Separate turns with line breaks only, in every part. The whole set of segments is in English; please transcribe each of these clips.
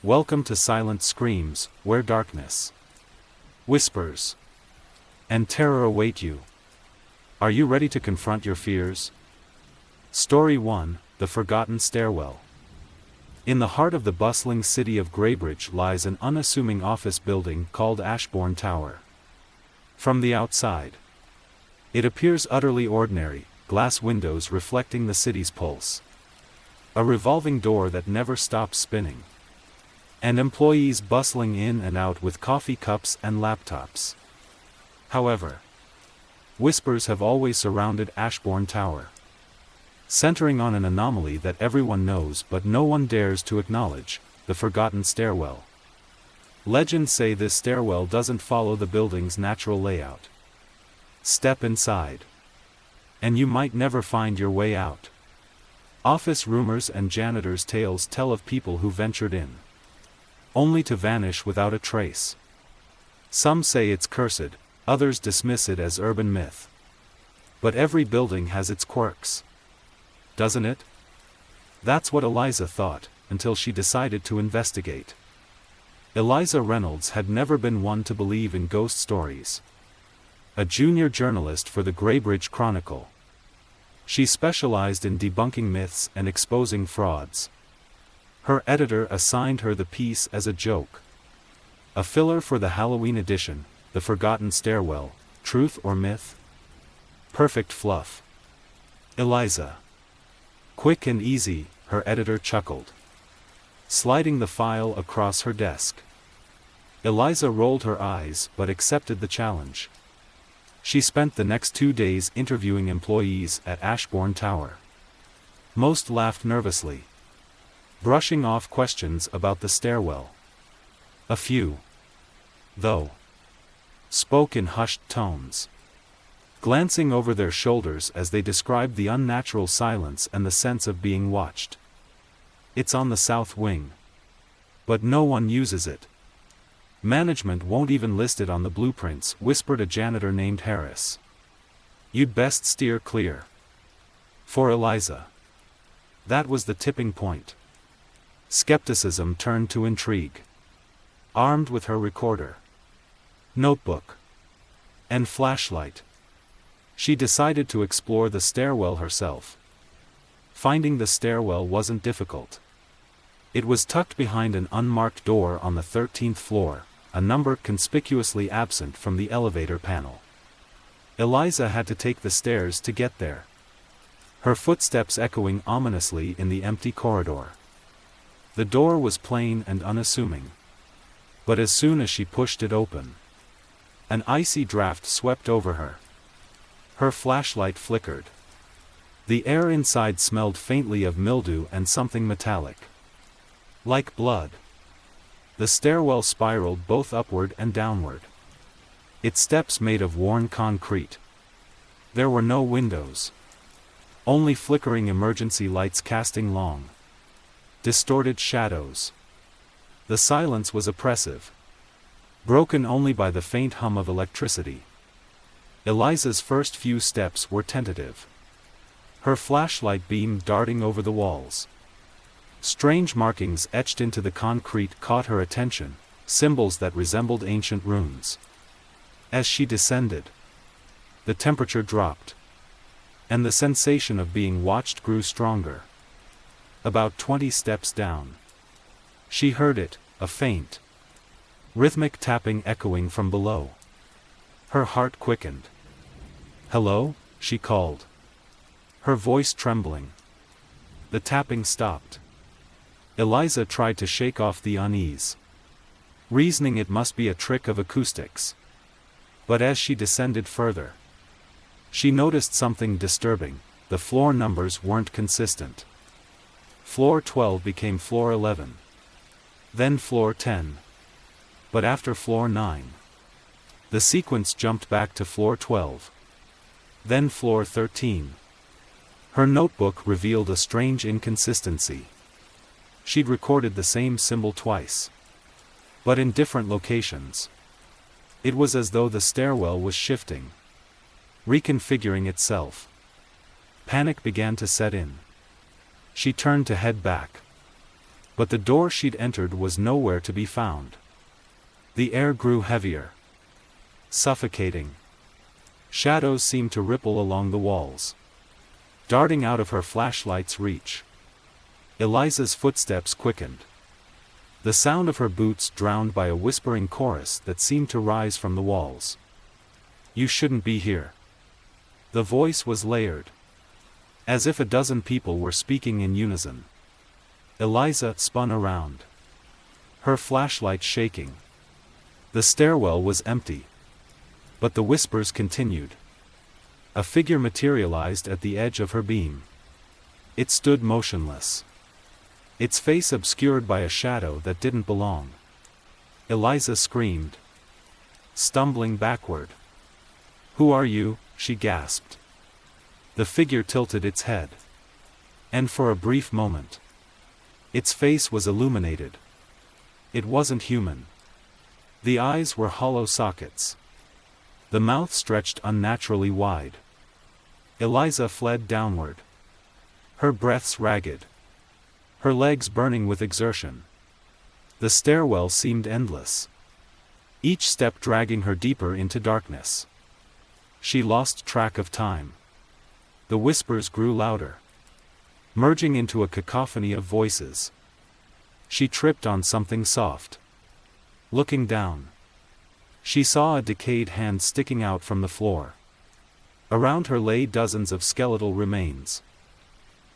Welcome to Silent Screams, where darkness, whispers, and terror await you. Are you ready to confront your fears? Story 1: The Forgotten Stairwell. In the heart of the bustling city of Greybridge lies an unassuming office building called Ashbourne Tower. From the outside, it appears utterly ordinary, glass windows reflecting the city's pulse, a revolving door that never stops spinning, and employees bustling in and out with coffee cups and laptops. However, whispers have always surrounded Ashbourne Tower, centering on an anomaly that everyone knows but no one dares to acknowledge: the forgotten stairwell. Legends say this stairwell doesn't follow the building's natural layout. Step inside, and you might never find your way out. Office rumors and janitors' tales tell of people who ventured in, only to vanish without a trace. Some say it's cursed, others dismiss it as urban myth. But every building has its quirks, doesn't it? That's what Eliza thought, until she decided to investigate. Eliza Reynolds had never been one to believe in ghost stories. A junior journalist for the Greybridge Chronicle, she specialized in debunking myths and exposing frauds. Her editor assigned her the piece as a joke, a filler for the Halloween edition: The Forgotten Stairwell, Truth or Myth? Perfect fluff. Eliza. Quick and easy, her editor chuckled, sliding the file across her desk. Eliza rolled her eyes but accepted the challenge. She spent the next 2 days interviewing employees at Ashbourne Tower. Most laughed nervously, brushing off questions about the stairwell. A few, though, spoke in hushed tones, glancing over their shoulders as they described the unnatural silence and the sense of being watched. It's on the south wing, but no one uses it. Management won't even list it on the blueprints, whispered a janitor named Harris. You'd best steer clear. For Eliza, that was the tipping point. Skepticism turned to intrigue. Armed with her recorder, notebook, and flashlight, she decided to explore the stairwell herself. Finding the stairwell wasn't difficult. It was tucked behind an unmarked door on the 13th floor, a number conspicuously absent from the elevator panel. Eliza had to take the stairs to get there, her footsteps echoing ominously in the empty corridor. The door was plain and unassuming, but as soon as she pushed it open, an icy draft swept over her. Her flashlight flickered. The air inside smelled faintly of mildew and something metallic, like blood. The stairwell spiraled both upward and downward, its steps made of worn concrete. There were no windows, only flickering emergency lights casting long, distorted shadows. The silence was oppressive, broken only by the faint hum of electricity. Eliza's first few steps were tentative, her flashlight beam darting over the walls. Strange markings etched into the concrete caught her attention, symbols that resembled ancient runes. As she descended, the temperature dropped, and the sensation of being watched grew stronger. About 20 steps down, she heard it, a faint, rhythmic tapping echoing from below. Her heart quickened. "Hello?" she called, her voice trembling. The tapping stopped. Eliza tried to shake off the unease, reasoning it must be a trick of acoustics. But as she descended further, she noticed something disturbing: the floor numbers weren't consistent. Floor 12 became floor 11, then floor 10. But after floor 9, the sequence jumped back to floor 12, then floor 13. Her notebook revealed a strange inconsistency. She'd recorded the same symbol twice, but in different locations. It was as though the stairwell was shifting, reconfiguring itself. Panic began to set in. She turned to head back, But the door she'd entered was nowhere to be found. The air grew heavier. Suffocating. Shadows seemed to ripple along the walls, darting out of her flashlight's reach. Eliza's footsteps quickened. The sound of her boots drowned by a whispering chorus that seemed to rise from the walls. "You shouldn't be here." The voice was layered, as if a dozen people were speaking in unison. Eliza spun around, her flashlight shaking. The stairwell was empty. But the whispers continued. A figure materialized at the edge of her beam. It stood motionless, its face obscured by a shadow that didn't belong. Eliza screamed, stumbling backward. "Who are you?" she gasped. The figure tilted its head. And for a brief moment, its face was illuminated. It wasn't human. The eyes were hollow sockets. The mouth stretched unnaturally wide. Eliza fled downward, her breaths ragged, her legs burning with exertion. The stairwell seemed endless, each step dragging her deeper into darkness. She lost track of time. The whispers grew louder, merging into a cacophony of voices. She tripped on something soft. Looking down, she saw a decayed hand sticking out from the floor. Around her lay dozens of skeletal remains,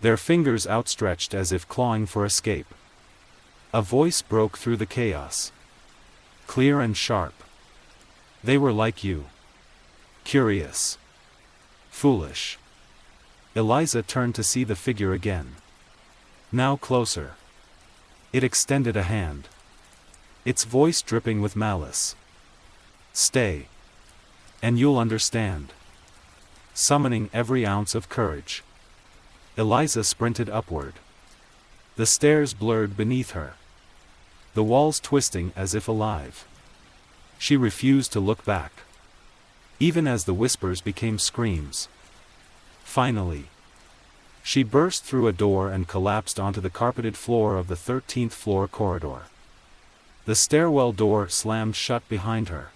their fingers outstretched as if clawing for escape. A voice broke through the chaos, clear and sharp. "They were like you. Curious. Foolish." Eliza turned to see the figure again. Now closer. It extended a hand, its voice dripping with malice. "Stay, and you'll understand." Summoning every ounce of courage, Eliza sprinted upward. The stairs blurred beneath her, the walls twisting as if alive. She refused to look back, even as the whispers became screams. Finally, she burst through a door and collapsed onto the carpeted floor of the 13th floor corridor. The stairwell door slammed shut behind her.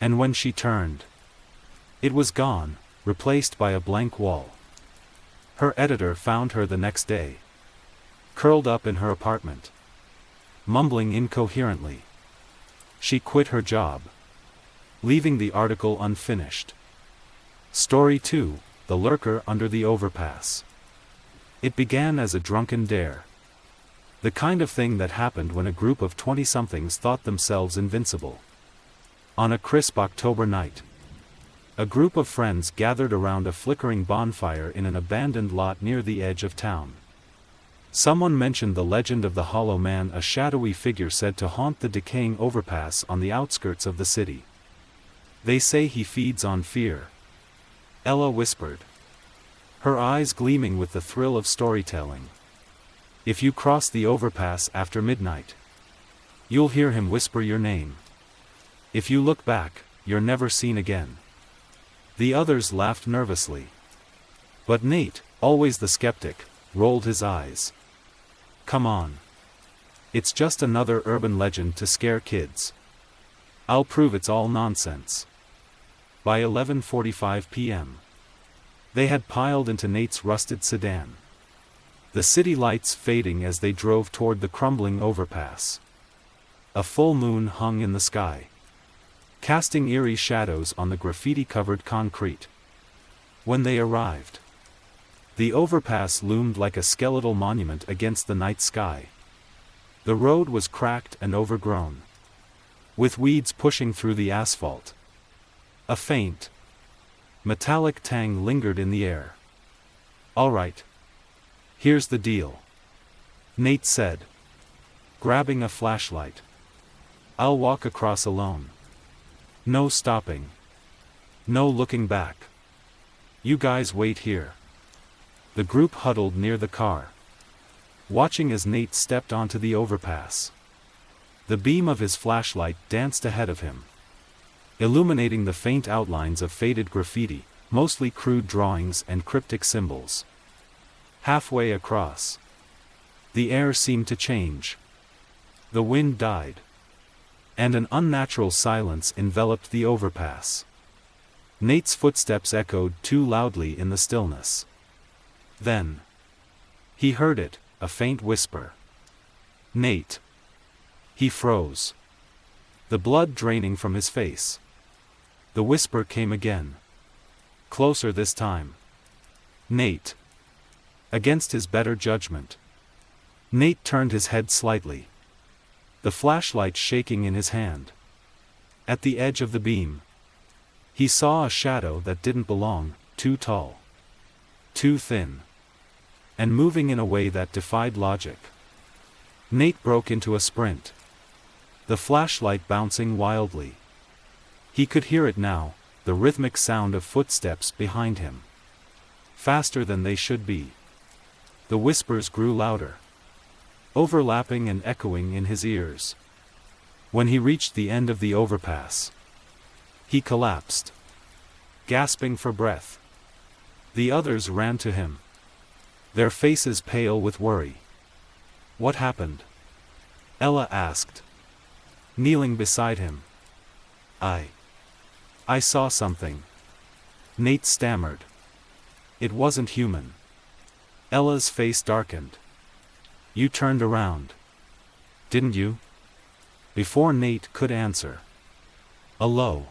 And when she turned, it was gone, replaced by a blank wall. Her editor found her the next day, curled up in her apartment, mumbling incoherently. She quit her job, leaving the article unfinished. Story 2, The Lurker Under the Overpass. It began as a drunken dare. The kind of thing that happened when a group of 20-somethings thought themselves invincible. On a crisp October night, a group of friends gathered around a flickering bonfire in an abandoned lot near the edge of town. Someone mentioned the legend of the Hollow Man, a shadowy figure said to haunt the decaying overpass on the outskirts of the city. "They say he feeds on fear," Ella whispered, her eyes gleaming with the thrill of storytelling. "If you cross the overpass after midnight, you'll hear him whisper your name. If you look back, you're never seen again." The others laughed nervously. But Nate, always the skeptic, rolled his eyes. "Come on. It's just another urban legend to scare kids. I'll prove it's all nonsense." By 11:45 p.m., they had piled into Nate's rusted sedan, the city lights fading as they drove toward the crumbling overpass. A full moon hung in the sky, casting eerie shadows on the graffiti-covered concrete. When they arrived, the overpass loomed like a skeletal monument against the night sky. The road was cracked and overgrown, with weeds pushing through the asphalt. A faint, metallic tang lingered in the air. "All right. Here's the deal," Nate said, grabbing a flashlight. "I'll walk across alone. No stopping. No looking back. You guys wait here." The group huddled near the car, watching as Nate stepped onto the overpass. The beam of his flashlight danced ahead of him, illuminating the faint outlines of faded graffiti, mostly crude drawings and cryptic symbols. Halfway across, The air seemed to change. The wind died. And an unnatural silence enveloped the overpass. Nate's footsteps echoed too loudly in the stillness. Then he heard it, a faint whisper. "Nate." He froze, the blood draining from his face. The whisper came again. Closer this time. "Nate." Against his better judgment, Nate turned his head slightly, the flashlight shaking in his hand. At the edge of the beam, he saw a shadow that didn't belong, too tall, too thin, and moving in a way that defied logic. Nate broke into a sprint, the flashlight bouncing wildly. He could hear it now, the rhythmic sound of footsteps behind him. Faster than they should be. The whispers grew louder, overlapping and echoing in his ears. When he reached the end of the overpass, he collapsed, gasping for breath. The others ran to him, their faces pale with worry. "What happened?" Ella asked, kneeling beside him. I saw something," Nate stammered. "It wasn't human." Ella's face darkened. "You turned around, didn't you?" Before Nate could answer, a low,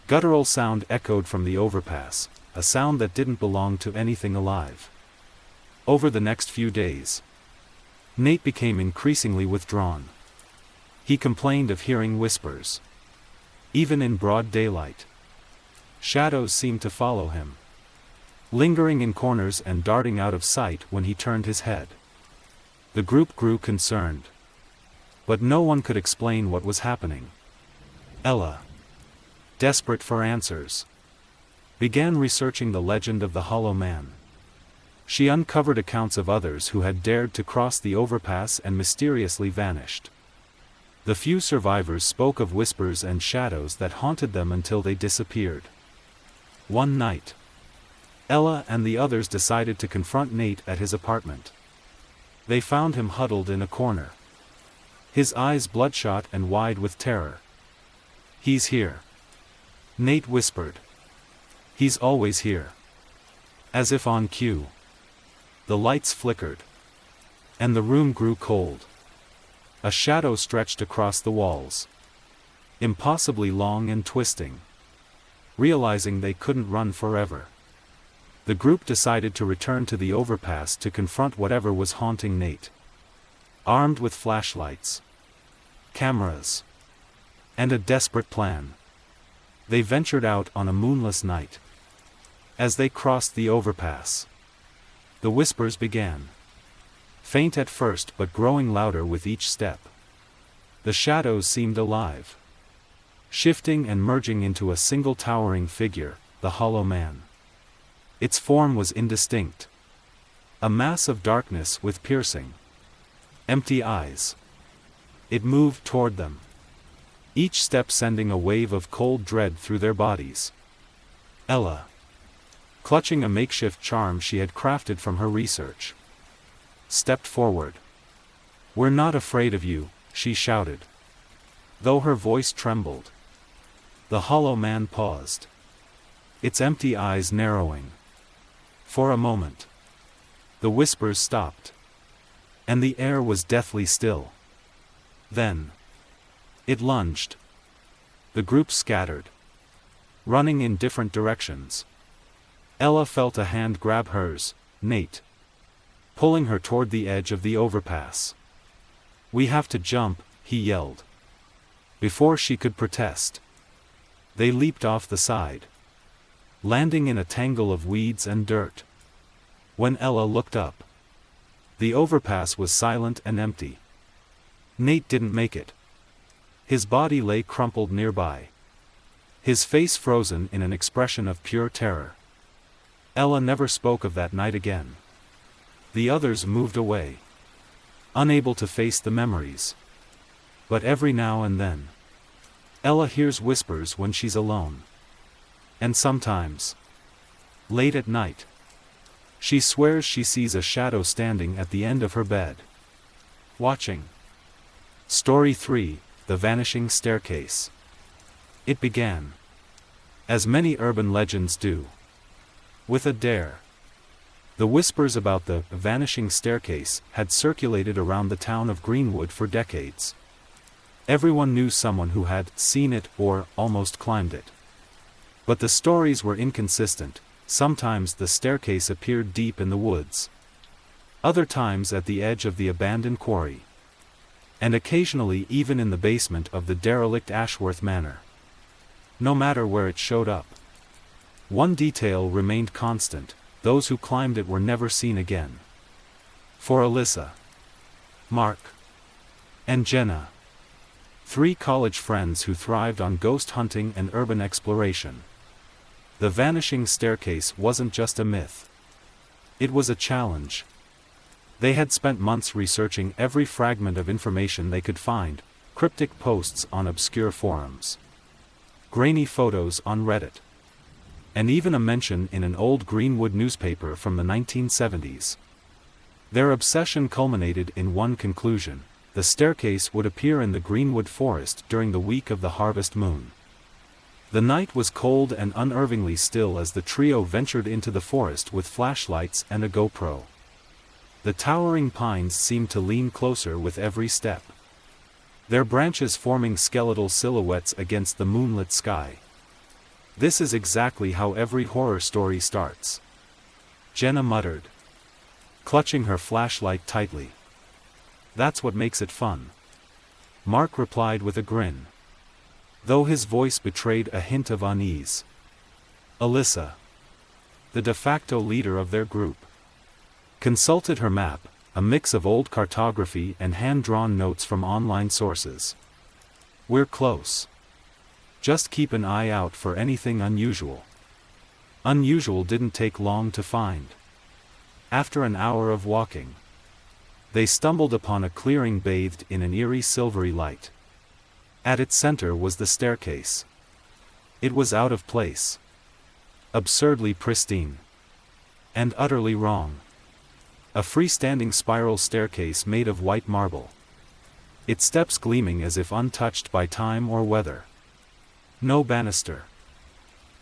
guttural sound echoed from the overpass, a sound that didn't belong to anything alive. Over the next few days, Nate became increasingly withdrawn. He complained of hearing whispers, even in broad daylight. Shadows seemed to follow him, lingering in corners and darting out of sight when he turned his head. The group grew concerned, but no one could explain what was happening. Ella, desperate for answers, began researching the legend of the Hollow Man. She uncovered accounts of others who had dared to cross the overpass and mysteriously vanished. The few survivors spoke of whispers and shadows that haunted them until they disappeared. One night, Ella and the others decided to confront Nate at his apartment. They found him huddled in a corner, his eyes bloodshot and wide with terror. "He's here," Nate whispered. "He's always here." As if on cue, the lights flickered, and the room grew cold. A shadow stretched across the walls, impossibly long and twisting. Realizing they couldn't run forever, the group decided to return to the overpass to confront whatever was haunting Nate. Armed with flashlights, cameras, and a desperate plan, they ventured out on a moonless night. As they crossed the overpass, the whispers began. Faint at first but growing louder with each step. The shadows seemed alive, shifting and merging into a single towering figure, the Hollow Man. Its form was indistinct, a mass of darkness with piercing, empty eyes. It moved toward them, each step sending a wave of cold dread through their bodies. Ella, clutching a makeshift charm she had crafted from her research, stepped forward. "We're not afraid of you," she shouted, though her voice trembled. The Hollow Man paused, its empty eyes narrowing. For a moment, the whispers stopped, and the air was deathly still. Then, it lunged. The group scattered, running in different directions. Ella felt a hand grab hers, Nate, pulling her toward the edge of the overpass. "We have to jump," he yelled. Before she could protest, they leaped off the side, landing in a tangle of weeds and dirt. When Ella looked up, the overpass was silent and empty. Nate didn't make it. His body lay crumpled nearby, his face frozen in an expression of pure terror. Ella never spoke of that night again. The others moved away, unable to face the memories. But every now and then, Ella hears whispers when she's alone. And sometimes, late at night, She swears she sees a shadow standing at the end of her bed. Watching. Story 3, The Vanishing Staircase. It began, as many urban legends do, with a dare. The whispers about the vanishing staircase had circulated around the town of Greenwood for decades. Everyone knew someone who had seen it or almost climbed it. But the stories were inconsistent. Sometimes the staircase appeared deep in the woods. Other times at the edge of the abandoned quarry. And occasionally even in the basement of the derelict Ashworth Manor. No matter where it showed up, one detail remained constant: those who climbed it were never seen again. For Alyssa, Mark, and Jenna, 3 college friends who thrived on ghost hunting and urban exploration, the vanishing staircase wasn't just a myth. It was a challenge. They had spent months researching every fragment of information they could find: cryptic posts on obscure forums, grainy photos on Reddit, and even a mention in an old Greenwood newspaper from the 1970s. Their obsession culminated in one conclusion: the staircase would appear in the Greenwood forest during the week of the harvest moon. The night was cold and unnervingly still as the trio ventured into the forest with flashlights and a GoPro. The towering pines seemed to lean closer with every step, their branches forming skeletal silhouettes against the moonlit sky. This is exactly how every horror story starts, Jenna muttered, clutching her flashlight tightly. That's what makes it fun, Mark replied with a grin, though his voice betrayed a hint of unease. Alyssa, the de facto leader of their group, consulted her map, a mix of old cartography and hand-drawn notes from online sources. We're close. Just keep an eye out for anything unusual. Unusual didn't take long to find. After an hour of walking, they stumbled upon a clearing bathed in an eerie silvery light. At its center was the staircase. It was out of place, absurdly pristine, and utterly wrong. A freestanding spiral staircase made of white marble, its steps gleaming as if untouched by time or weather. No banister,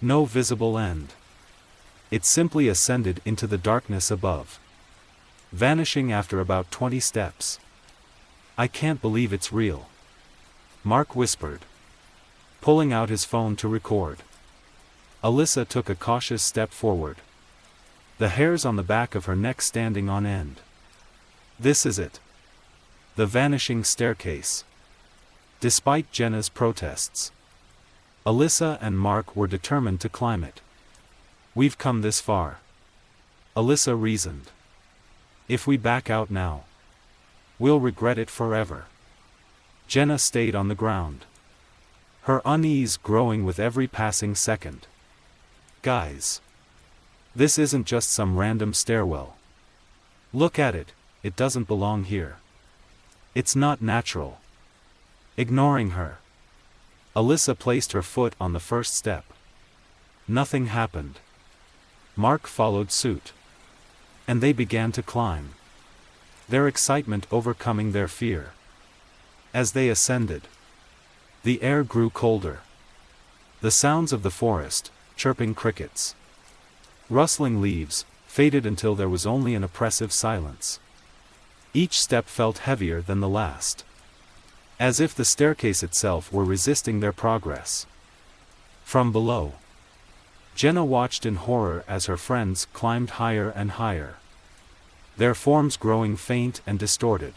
no visible end. It simply ascended into the darkness above, vanishing after about 20 steps. I can't believe it's real, Mark whispered, pulling out his phone to record. Alyssa took a cautious step forward, the hairs on the back of her neck standing on end. This is it. The vanishing staircase. Despite Jenna's protests, Alyssa and Mark were determined to climb it. We've come this far, Alyssa reasoned. If we back out now, we'll regret it forever. Jenna stayed on the ground, her unease growing with every passing second. Guys, this isn't just some random stairwell. Look at it, it doesn't belong here. It's not natural. Ignoring her, Alyssa placed her foot on the first step. Nothing happened. Mark followed suit, and they began to climb, their excitement overcoming their fear. As they ascended, the air grew colder. The sounds of the forest, chirping crickets, rustling leaves, faded until there was only an oppressive silence. Each step felt heavier than the last, as if the staircase itself were resisting their progress. From below, Jenna watched in horror as her friends climbed higher and higher, their forms growing faint and distorted,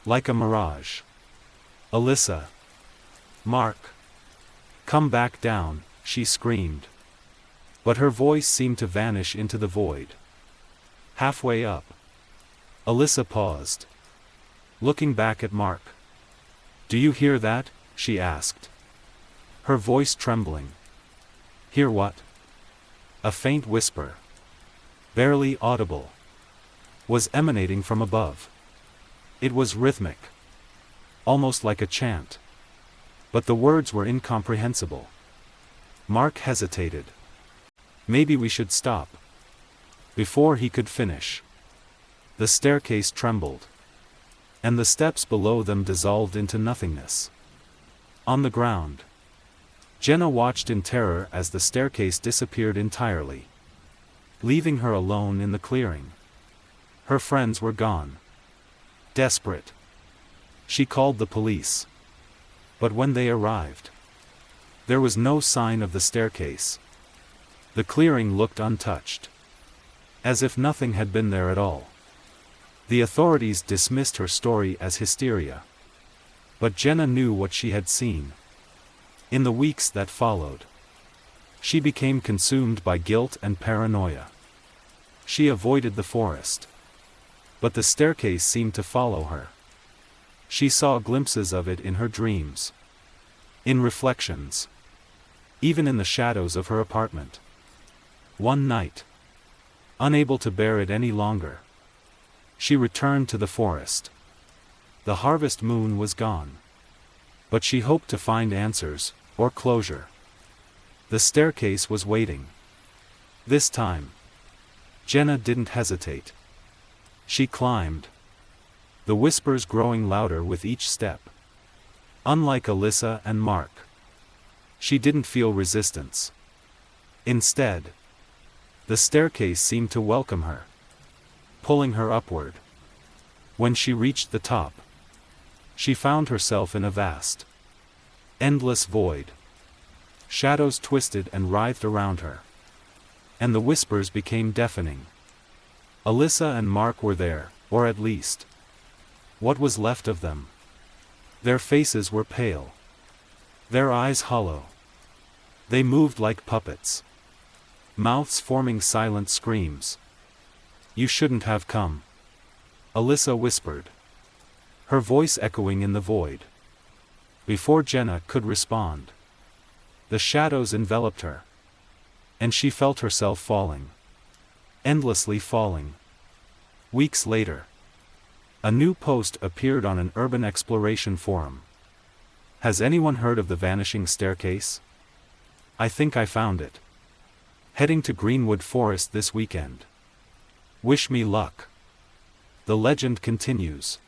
like a mirage. Alyssa, Mark, come back down, she screamed. But her voice seemed to vanish into the void. Halfway up, Alyssa paused, looking back at Mark. Do you hear that? She asked, her voice trembling. Hear what? A faint whisper, barely audible, was emanating from above. It was rhythmic, almost like a chant, but the words were incomprehensible. Mark hesitated. Maybe we should stop, Before he could finish, the staircase trembled, and the steps below them dissolved into nothingness. On the ground, Jenna watched in terror as the staircase disappeared entirely, leaving her alone in the clearing. Her friends were gone. Desperate, she called the police. But when they arrived, there was no sign of the staircase. The clearing looked untouched, as if nothing had been there at all. The authorities dismissed her story as hysteria. But Jenna knew what she had seen. In the weeks that followed, she became consumed by guilt and paranoia. She avoided the forest, but the staircase seemed to follow her. She saw glimpses of it in her dreams, in reflections, even in the shadows of her apartment. One night, unable to bear it any longer, she returned to the forest. The harvest moon was gone, but she hoped to find answers, or closure. The staircase was waiting. This time, Jenna didn't hesitate. She climbed, the whispers growing louder with each step. Unlike Alyssa and Mark, she didn't feel resistance. Instead, the staircase seemed to welcome her, pulling her upward. When she reached the top, she found herself in a vast, endless void. Shadows twisted and writhed around her, and the whispers became deafening. Alyssa and Mark were there, or at least, what was left of them. Their faces were pale, their eyes hollow. They moved like puppets, mouths forming silent screams. "You shouldn't have come," Alyssa whispered, her voice echoing in the void. Before Jenna could respond, the shadows enveloped her, and she felt herself falling, endlessly falling. Weeks later, a new post appeared on an urban exploration forum. "Has anyone heard of the vanishing staircase? I think I found it. Heading to Greenwood Forest this weekend. Wish me luck." The legend continues.